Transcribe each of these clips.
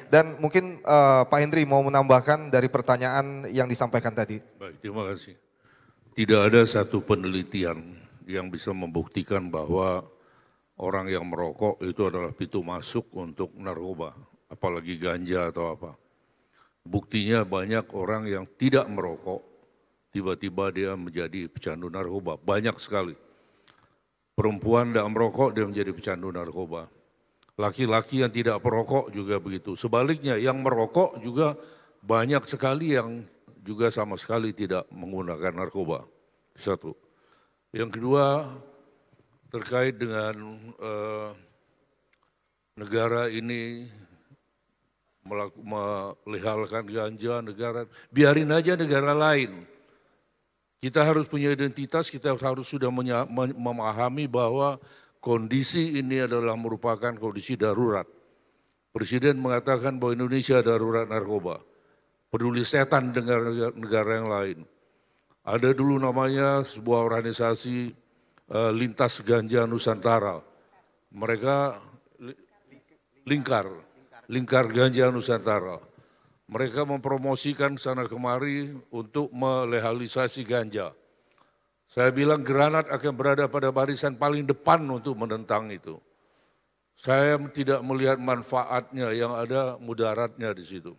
Dan mungkin Pak Hendri mau menambahkan dari pertanyaan yang disampaikan tadi. Baik, terima kasih. Tidak ada satu penelitian yang bisa membuktikan bahwa orang yang merokok itu adalah pintu masuk untuk narkoba, apalagi ganja atau apa. Buktinya banyak orang yang tidak merokok, tiba-tiba dia menjadi pecandu narkoba, banyak sekali. Perempuan tidak merokok, dia menjadi pecandu narkoba. Laki-laki yang tidak perokok juga begitu. Sebaliknya yang merokok juga banyak sekali yang juga sama sekali tidak menggunakan narkoba. Satu. Yang kedua terkait dengan negara ini melegalkan ganja, biarin aja negara lain. Kita harus punya identitas, kita harus sudah memahami bahwa kondisi ini adalah merupakan kondisi darurat. Presiden mengatakan bahwa Indonesia darurat narkoba. Peduli setan dengan negara yang lain. Ada dulu namanya sebuah organisasi Lintas Ganja Nusantara. Mereka Lingkar Ganja Nusantara. Mereka mempromosikan sana kemari untuk melegalisasi ganja. Saya bilang Granat akan berada pada barisan paling depan untuk menentang itu. Saya tidak melihat manfaatnya, yang ada mudaratnya di situ.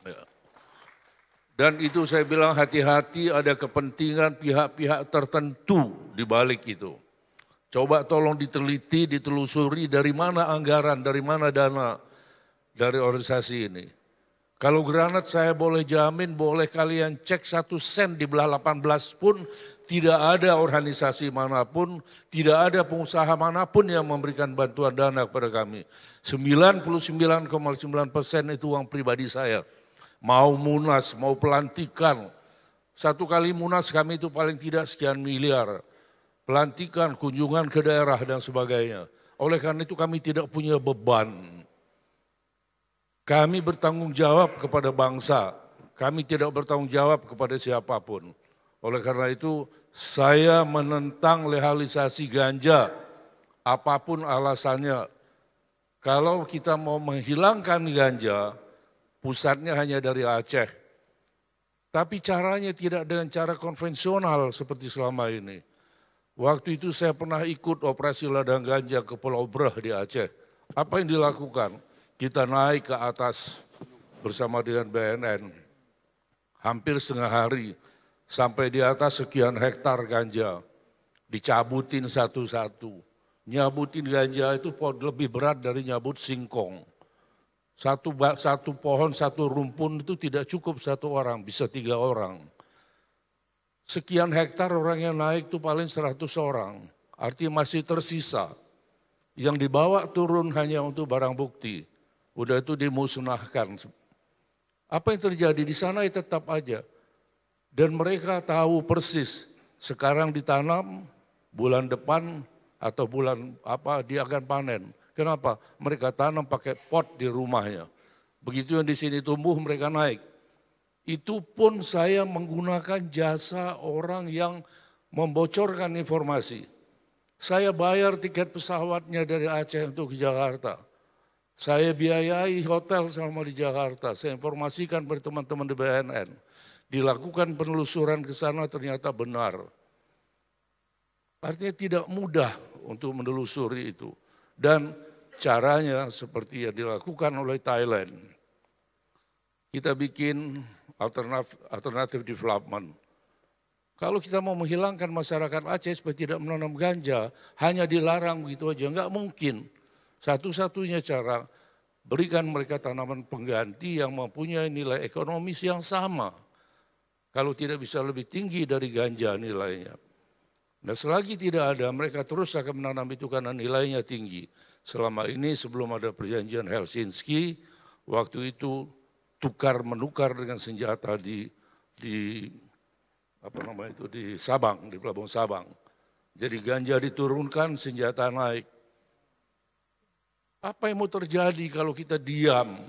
Ya. Dan itu saya bilang hati-hati, ada kepentingan pihak-pihak tertentu di balik itu. Coba tolong diteliti, ditelusuri dari mana anggaran, dari mana dana dari organisasi ini. Kalau Granat saya boleh jamin, boleh kalian cek 1 sen di belah 18 pun, tidak ada organisasi manapun, tidak ada pengusaha manapun yang memberikan bantuan dana kepada kami. 99,9% itu uang pribadi saya. Mau munas, mau pelantikan. 1 kali munas kami itu paling tidak sekian miliar. Pelantikan, kunjungan ke daerah dan sebagainya. Oleh karena itu kami tidak punya beban. Kami bertanggung jawab kepada bangsa. Kami tidak bertanggung jawab kepada siapapun. Oleh karena itu saya menentang legalisasi ganja. Apapun alasannya. Kalau kita mau menghilangkan ganja, pusatnya hanya dari Aceh. Tapi caranya tidak dengan cara konvensional seperti selama ini. Waktu itu saya pernah ikut operasi ladang ganja ke Pulau Breh di Aceh. Apa yang dilakukan? Kita naik ke atas bersama dengan BNN. Hampir setengah hari sampai di atas sekian hektar ganja. Dicabutin satu-satu. Nyabutin ganja itu lebih berat dari nyabut singkong. Satu pohon, satu rumpun itu tidak cukup 1 orang, bisa 3 orang. Sekian hektar orang yang naik itu paling 100 orang, artinya masih tersisa. Yang dibawa turun hanya untuk barang bukti, udah itu dimusnahkan. Apa yang terjadi di sana ya tetap aja. Dan mereka tahu persis, sekarang ditanam, bulan depan atau bulan apa dia akan panen. Kenapa? Mereka tanam pakai pot di rumahnya. Begitu yang di sini tumbuh mereka naik. Itu pun saya menggunakan jasa orang yang membocorkan informasi. Saya bayar tiket pesawatnya dari Aceh untuk ke Jakarta. Saya biayai hotel selama di Jakarta. Saya informasikan pada teman-teman di BNN. Dilakukan penelusuran ke sana ternyata benar. Artinya tidak mudah untuk menelusuri itu. Dan caranya seperti yang dilakukan oleh Thailand. Kita bikin alternative development. Kalau kita mau menghilangkan masyarakat Aceh supaya tidak menanam ganja, hanya dilarang begitu aja, enggak mungkin. Satu-satunya cara, berikan mereka tanaman pengganti yang mempunyai nilai ekonomis yang sama. Kalau tidak bisa lebih tinggi dari ganja nilainya. Nah selagi tidak ada, mereka terus akan menanam itu karena nilainya tinggi. Selama ini sebelum ada perjanjian Helsinki, waktu itu tukar-menukar dengan senjata di Sabang, di Pelabuhan Sabang. Jadi ganja diturunkan, senjata naik. Apa yang mau terjadi kalau kita diam?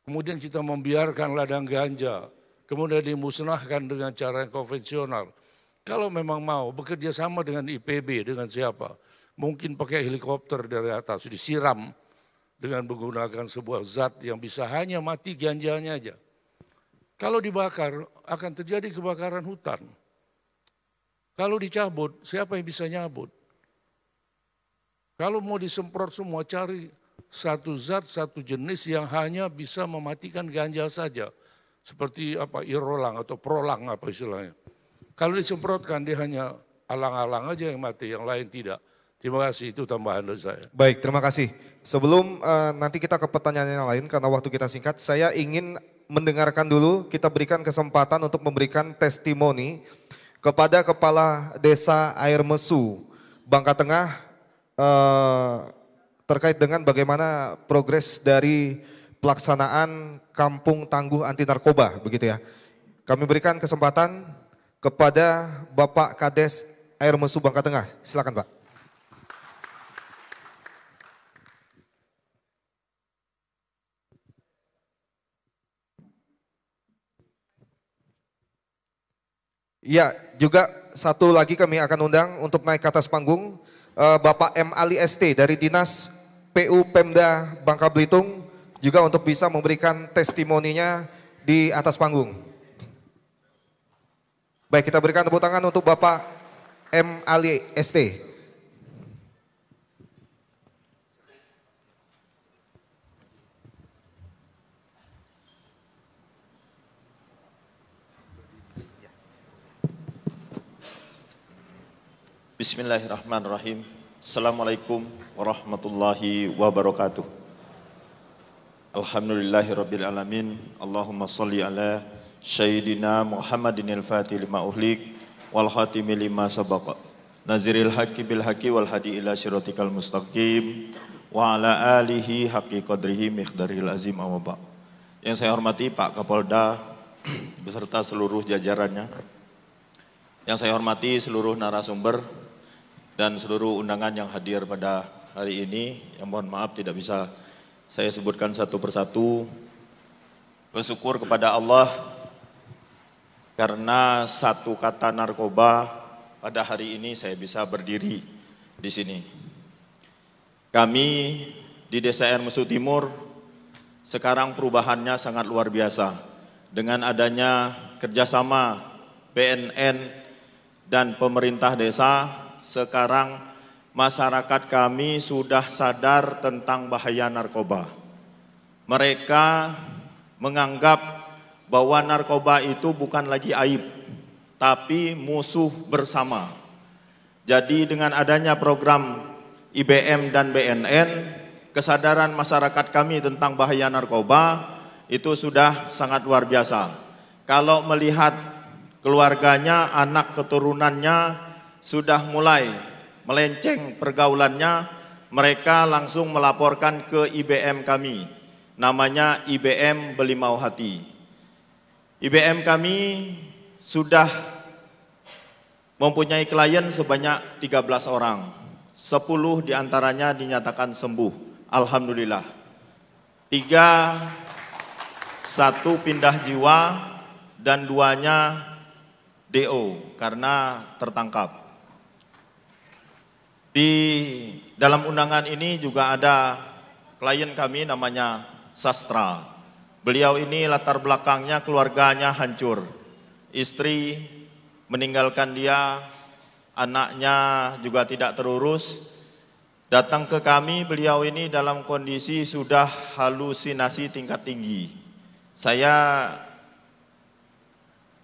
Kemudian kita membiarkan ladang ganja, kemudian dimusnahkan dengan cara yang konvensional. Kalau memang mau bekerja sama dengan IPB, dengan siapa? Mungkin pakai helikopter dari atas, disiram dengan menggunakan sebuah zat yang bisa hanya mati ganjanya aja. Kalau dibakar akan terjadi kebakaran hutan. Kalau dicabut, siapa yang bisa nyabut? Kalau mau disemprot semua, cari satu zat, satu jenis yang hanya bisa mematikan ganja saja. Seperti apa, irolang atau prolang apa istilahnya. Kalau disemprotkan dia hanya alang-alang aja yang mati, yang lain tidak. Terima kasih, itu tambahan dari saya. Baik, terima kasih. Sebelum nanti kita ke pertanyaan yang lain, karena waktu kita singkat, saya ingin mendengarkan dulu, kita berikan kesempatan untuk memberikan testimoni kepada Kepala Desa Air Mesu, Bangka Tengah, terkait dengan bagaimana progres dari pelaksanaan Kampung Tangguh Anti Narkoba, begitu ya. Kami berikan kesempatan kepada Bapak Kades Air Mesu Bangka Tengah. Silakan, Pak. Iya, juga satu lagi kami akan undang untuk naik ke atas panggung, Bapak M. Ali ST dari Dinas PU Pemda Bangka Belitung, juga untuk bisa memberikan testimoninya di atas panggung. Baik, kita berikan tepuk tangan untuk Bapak M. Ali ST. Bismillahirrahmanirrahim. Assalamualaikum warahmatullahi wabarakatuh. Alhamdulillahirabbil alamin. Allahumma shalli ala sayyidina Muhammadin al-fatih lima uhlik wal khatimi lima sabaqa. Naziril haqqi bil haqqi wal hadi ila siratikal mustaqim wa ala alihi haqqi qadrihi miqdaril azim amma ba'. Yang saya hormati Pak Kapolda beserta seluruh jajarannya. Yang saya hormati seluruh narasumber dan seluruh undangan yang hadir pada hari ini, yang mohon maaf tidak bisa saya sebutkan satu persatu. Bersyukur kepada Allah karena satu kata narkoba pada hari ini saya bisa berdiri di sini. Kami di Desa Air Mesu Timur sekarang perubahannya sangat luar biasa dengan adanya kerjasama BNN dan pemerintah desa. Sekarang masyarakat kami sudah sadar tentang bahaya narkoba. Mereka menganggap bahwa narkoba itu bukan lagi aib, tapi musuh bersama. Jadi dengan adanya program IBM dan BNN, kesadaran masyarakat kami tentang bahaya narkoba itu sudah sangat luar biasa. Kalau melihat keluarganya, anak keturunannya sudah mulai melenceng pergaulannya, mereka langsung melaporkan ke IBM kami, namanya IBM Belimau Hati. IBM kami sudah mempunyai klien sebanyak 13 orang, 10 diantaranya dinyatakan sembuh, alhamdulillah. 1 pindah jiwa dan 2-nya DO karena tertangkap. Di dalam undangan ini juga ada klien kami namanya Sastra. Beliau ini latar belakangnya keluarganya hancur. Istri meninggalkan dia, anaknya juga tidak terurus. Datang ke kami, beliau ini dalam kondisi sudah halusinasi tingkat tinggi. Saya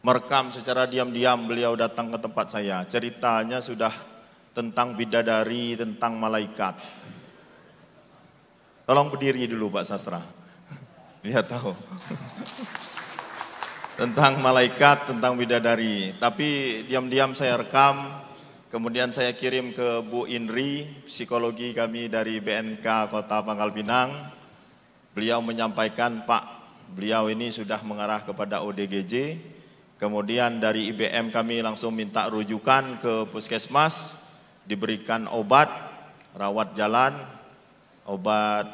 merekam secara diam-diam beliau datang ke tempat saya. Ceritanya sudah tentang bidadari, tentang malaikat. Tolong berdiri dulu Pak Sastra, biar tahu. Tentang malaikat, tentang bidadari. Tapi diam-diam saya rekam, kemudian saya kirim ke Bu Indri, psikologi kami dari BNK Kota Pangkal Pinang. Beliau menyampaikan, Pak, beliau ini sudah mengarah kepada ODGJ. Kemudian dari IBM kami langsung minta rujukan ke puskesmas, diberikan obat, rawat jalan, obat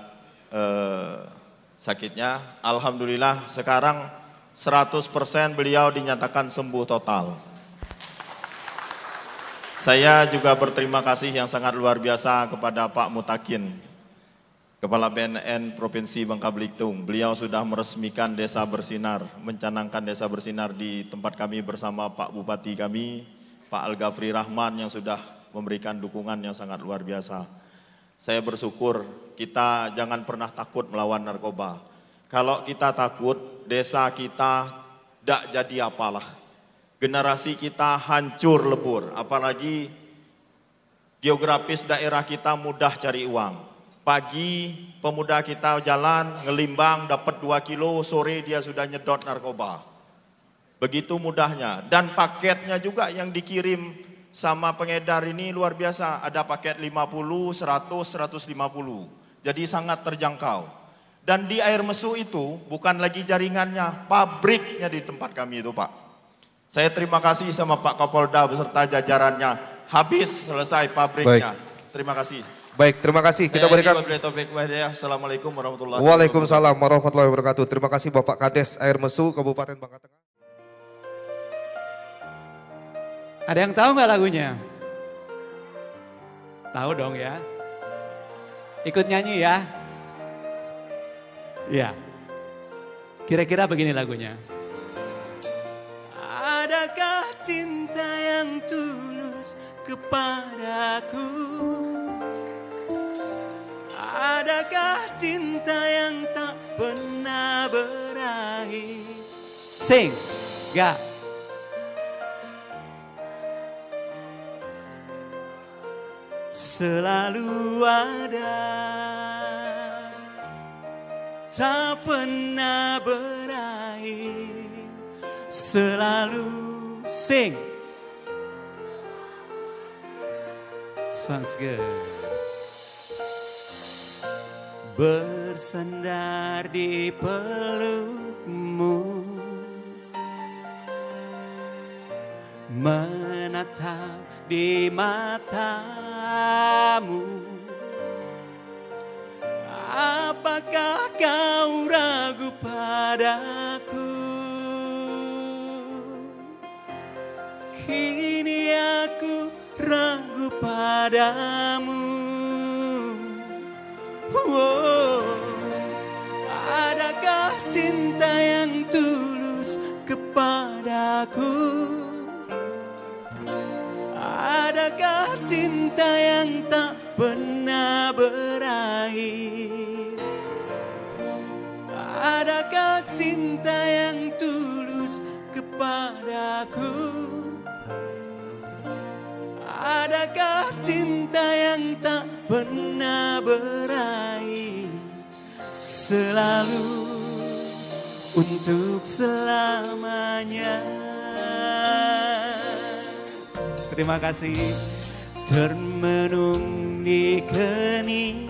sakitnya. Alhamdulillah sekarang 100% beliau dinyatakan sembuh total. Saya juga berterima kasih yang sangat luar biasa kepada Pak Mutakin. Kepala BNN Provinsi Bangka Belitung. Beliau sudah meresmikan Desa Bersinar, mencanangkan Desa Bersinar di tempat kami bersama Pak Bupati kami, Pak Al-Ghafri Rahman yang sudah memberikan dukungan yang sangat luar biasa. Saya bersyukur kita jangan pernah takut melawan narkoba. Kalau kita takut, desa kita tidak jadi apalah. Generasi kita hancur lebur, apalagi geografis daerah kita mudah cari uang. Pagi pemuda kita jalan ngelimbang dapat 2 kilo, sore dia sudah nyedot narkoba. Begitu mudahnya, dan paketnya juga yang dikirim sama pengedar ini luar biasa. Ada paket 50, 100, 150. Jadi sangat terjangkau. Dan di Air Mesu itu bukan lagi jaringannya, pabriknya di tempat kami itu Pak. Saya terima kasih sama Pak Kapolda beserta jajarannya. Habis selesai pabriknya. Baik. Terima kasih. Baik, terima kasih. Kita berikan. Assalamualaikum warahmatullahi wabarakatuh. Waalaikumsalam warahmatullahi wabarakatuh. Terima kasih Bapak Kades Air Mesu, Kabupaten Bangka Tengah. Ada yang tahu nggak lagunya? Tahu dong ya. Ikut nyanyi ya. Ya. Kira-kira begini lagunya. Adakah cinta yang tulus kepadaku? Adakah cinta yang tak pernah berakhir? Sing, ga. Selalu ada, tak pernah berakhir. Selalu sing. Sounds good. Bersandar di pelukmu, menatap di matamu. Apakah kau ragu padaku? Kini aku ragu padamu. Oh, adakah cinta yang tulus kepadaku? Adakah cinta yang tak pernah berakhir? Adakah cinta yang tulus kepadaku? Adakah cinta yang tak pernah berakhir? Selalu untuk selamanya. Terima kasih. Termenung di keningmu,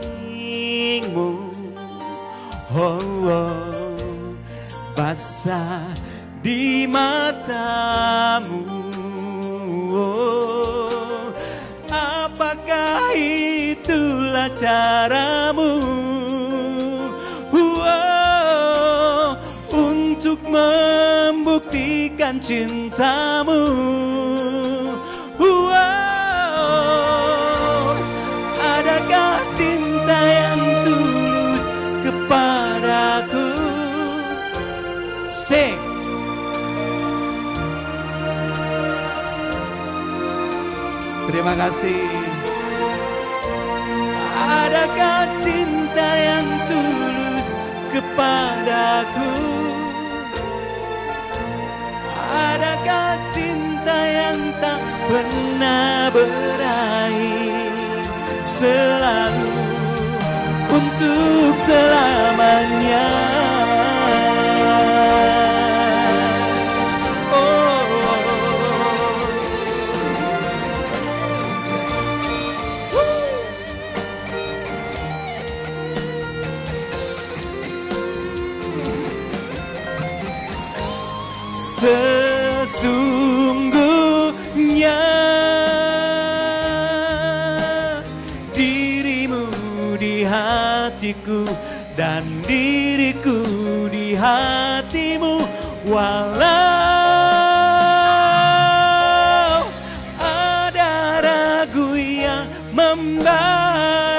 oh, oh, basah di matamu. Oh, apakah itulah caramu? Oh, untuk membuktikan cintamu. Oh, adakah cinta yang tulus kepadaku? Sing. Terima kasih. Adakah cinta yang tulus kepadaku? Adakah cinta yang tak pernah berakhir? Selalu untuk selamanya. Sesungguhnya dirimu di hatiku dan diriku di hatimu, walau ada ragu yang membara.